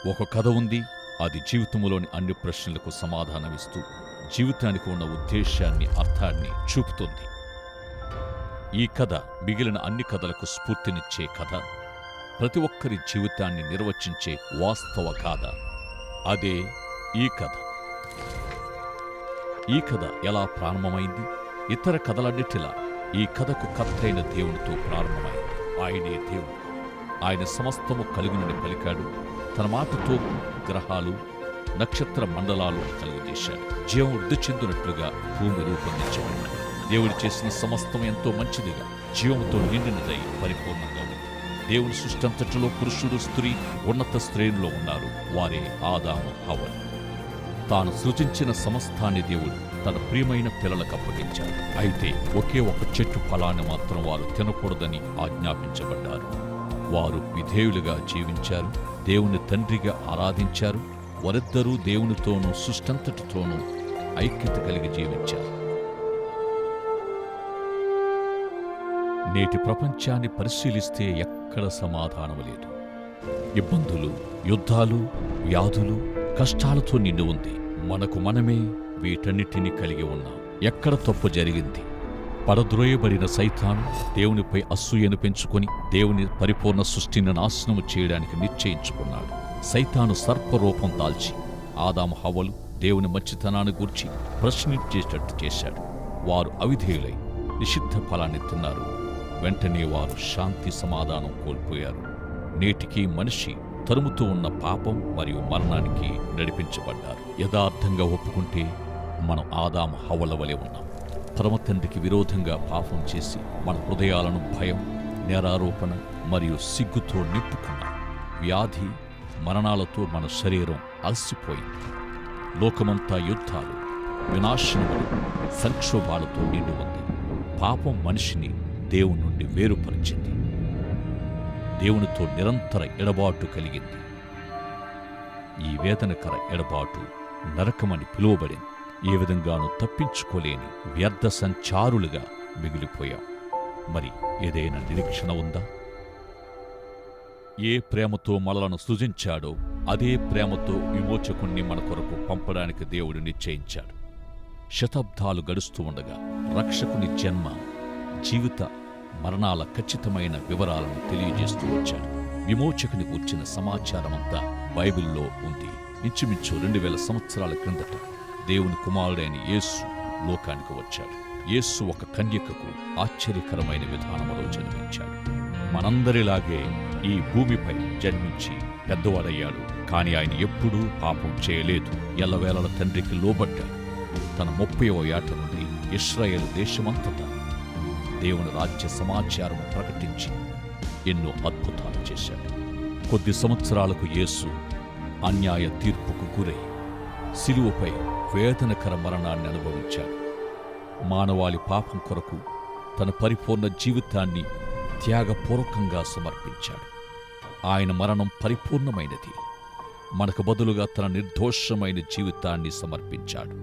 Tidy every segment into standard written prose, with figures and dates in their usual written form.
ఒక కథ ఉంది. అది జీవితంలోని అన్ని ప్రశ్నలకు సమాధానమిస్తూ జీవితానికి ఉన్న ఉద్దేశాన్ని, అర్థాన్ని చూపుతుంది. ఈ కథ మిగిలిన అన్ని కథలకు స్ఫూర్తినిచ్చే కథ, ప్రతి ఒక్కరి జీవితాన్ని నిర్వచించే వాస్తవ గాథ. అదే ఈ కథ. ఈ కథ ఎలా ప్రారంభమైంది? ఇతర కథలన్నిటిలా ఈ కథకు కర్తైన దేవునితో ప్రారంభమైంది. ఆయనే దేవుడు. ఆయన సమస్తము కలుగునని పలికాడు. తన మాటతో గ్రహాలు, నక్షత్ర మండలాలు కలుగజేశాడు. జీవం వృద్ధి చెందినట్లుగా భూమి రూపొందించబడింది. దేవుడు చేసిన సమస్తం ఎంతో మంచిదిగా, జీవంతో నిండినదై పరిపూర్ణంగా ఉంది. దేవుని సృష్టంతటిలో పురుషుడు, స్త్రీ ఉన్నత శ్రేణిలో ఉన్నారు. వారే ఆదాము, హవ్వలు. తాను సృజించిన సమస్తాన్ని దేవుడు తన ప్రియమైన పిల్లలకు అప్పగించాడు. అయితే ఒకే ఒక చెట్టు ఫలాన్ని మాత్రం వారు తినకూడదని ఆజ్ఞాపించబడ్డారు. వారు విధేయులుగా జీవించారు, దేవుని తండ్రిగా ఆరాధించారు. వారిద్దరూ దేవునితోనూ సృష్టంతటితోనూ ఐక్యత కలిగి జీవించారు. నేటి ప్రపంచాన్ని పరిశీలిస్తే ఎక్కడ సమాధానం లేదు. ఇబ్బందులు, యుద్ధాలు, వ్యాధులు, కష్టాలతో నిండి ఉంది. మనకు మనమే వీటన్నిటినీ కలిగి ఉన్నాం. ఎక్కడ తప్పు జరిగింది? పడద్రోయబడిన సైతాను దేవునిపై అసూయను పెంచుకొని దేవుని పరిపూర్ణ సృష్టిని నాశనము చేయడానికి నిశ్చయించుకున్నాడు. సైతాను సర్పరూపం దాల్చి ఆదాము, హవ్వలు దేవుని మంచితనాన్ని గూర్చి ప్రశ్నించేటట్టు చేశాడు. వారు అవిధేయులై నిషిద్ధ ఫలాన్ని తిన్నారు. వెంటనే వారు శాంతి సమాధానం కోల్పోయారు. నేటికి మనిషి తరుముతూ ఉన్న పాపం మరియు మరణానికి నడిపించబడ్డారు. యథార్థంగా ఒప్పుకుంటే మనం ఆదాము, హవ్వల వలె ఉన్నాం. పరమ తండ్రికి విరోధంగా పాపం చేసి మన హృదయాలను భయం, నేరారోపణ మరియు సిగ్గుతో నింపుకున్నాం. వ్యాధి, మరణాలతో మన శరీరం అలసిపోయింది. లోకమంతా యుద్ధాలు, వినాశనములు, సంక్షోభాలతో నిండి ఉంది. పాపం మనిషిని దేవుని నుండి వేరుపరిచింది. దేవునితో నిరంతర ఎడబాటు కలిగింది. ఈ వేదనకర ఎడబాటు నరకమని పిలువబడింది. ఏ విధంగానూ తప్పించుకోలేని వ్యర్థ సంచారులుగా మిగిలిపోయాం. మరి ఏదైనా నిరీక్షణ ఉందా? ఏ ప్రేమతో మనలను సృజించాడో అదే ప్రేమతో విమోచకుణ్ణి మన కొరకు పంపడానికి దేవుడు నిశ్చయించాడు. శతాబ్దాలు గడుస్తూ ఉండగా రక్షకుని జన్మ, జీవిత మరణాల ఖచ్చితమైన వివరాలను తెలియజేస్తూ వచ్చాడు. విమోచకుని కూర్చిన సమాచారమంతా బైబిల్లో ఉంది. ఇంచుమించు 2000 సంవత్సరాల క్రిందట దేవుని కుమారుడైన యేసు లోకానికి వచ్చాడు. యేసు ఒక కన్యకకు ఆశ్చర్యకరమైన విధానములో జన్మించాడు. మనందరిలాగే ఈ భూమిపై జన్మించి పెద్దవాడయ్యాడు. కాని ఆయన ఎప్పుడూ పాపం చేయలేదు. ఎల్లవేళల తండ్రికి లోబడ్డాడు. తన 30వ ఏట నుండి ఇశ్రాయేలు దేశమంతటా దేవుని రాజ్య సమాచారము ప్రకటించి ఎన్నో అద్భుతాలు చేశాడు. కొద్ది సంవత్సరాలకు యేసు అన్యాయ తీర్పుకు గురై శిలువపై వేదనకర మరణాన్ని అనుభవించాడు. మానవాళి పాపం కొరకు తన పరిపూర్ణ జీవితాన్ని త్యాగపూర్వకంగా సమర్పించాడు. ఆయన మరణం పరిపూర్ణమైనది. మనకు బదులుగా తన నిర్దోషమైన జీవితాన్ని సమర్పించాడు.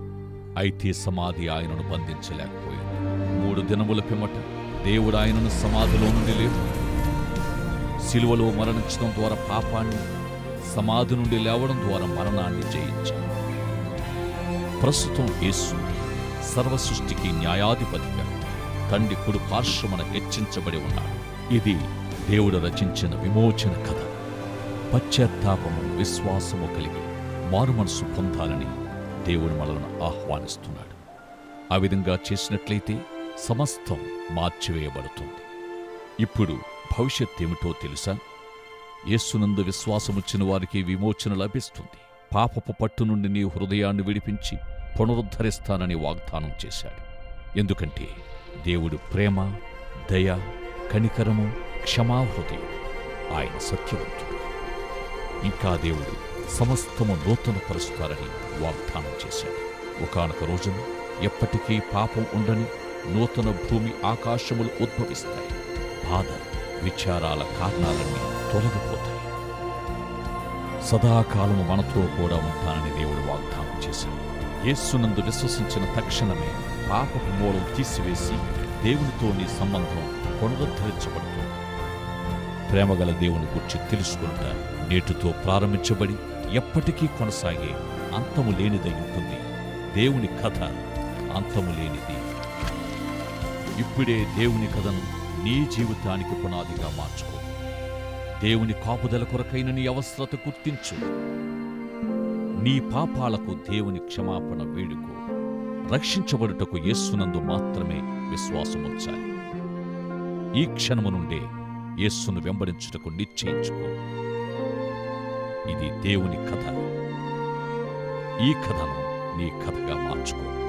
అయితే సమాధి ఆయనను బంధించలేకపోయింది. 3 దినముల పిమ్మట దేవుడు ఆయనను సమాధిలో నుండి లేపు శిలువలో మరణించడం ద్వారా పాపాన్ని, సమాధి నుండి లేవడం ద్వారా మరణాన్ని జయించాడు. ప్రస్తుతం యేసు సర్వసృష్టికి న్యాయాధిపతిగా తండ్రి కుడి పార్శ్వమున హెచ్చించబడి ఉన్నాడు. ఇది దేవుడు రచించిన విమోచన కథ. పశ్చాత్తాపము, విశ్వాసము కలిగి మారుమనసు పొందాలని దేవుడు మనలను ఆహ్వానిస్తున్నాడు. ఆ విధంగా చేసినట్లయితే సమస్తం మార్చివేయబడుతుంది. ఇప్పుడు భవిష్యత్ ఏమిటో తెలుసా? యేసునందు విశ్వాసముచ్చిన వారికి విమోచన లభిస్తుంది. పాపపు పట్టు నుండి నీ హృదయాన్ని విడిపించి పునరుద్ధరిస్తానని వాగ్దానం చేశాడు. ఎందుకంటే దేవుడు ప్రేమ, దయ, కనికరము, క్షమాహృదయం. ఆయన సత్యవంతుడు. ఇంకా దేవుడు సమస్తము నూతనపరుస్తారని వాగ్దానం చేశాడు. ఒకానొక రోజున ఎప్పటికీ పాపం ఉండని నూతన భూమి, ఆకాశములు ఉద్భవిస్తాయి. బాధ, విచారాల కారణాలన్నీ తొలగిపోతాయి. సదాకాలము మనతో కూడా ఉంటానని దేవుడు వాగ్దానం చేశాడు. యేసునందు విశ్వసించిన తక్షణమే పాపపు మూలం తీసివేసి దేవునితో నీ సంబంధం పునరుద్ధరించబడుతుంది. ప్రేమగల దేవుని గురించి తెలుసుకుంటా నేటితో ప్రారంభించబడి ఎప్పటికీ కొనసాగే అంతము లేనిదై ఉంటుంది. దేవుని కథ అంతము లేనిది. ఇప్పుడే దేవుని కథను నీ జీవితానికి పునాదిగా మార్చుకో. దేవుని కాపుదల కొరకైన నీ అవసరత గుర్తించు. నీ పాపాలకు దేవుని క్షమాపణ వేడుకో. రక్షించబడుటకు యేస్సునందు మాత్రమే విశ్వాసముంచాలి. ఈ క్షణము నుండే యేస్సును వెంబడించుటకు నిశ్చయించుకో. ఇది దేవుని కథ. ఈ కథను నీ కథగా మార్చుకో.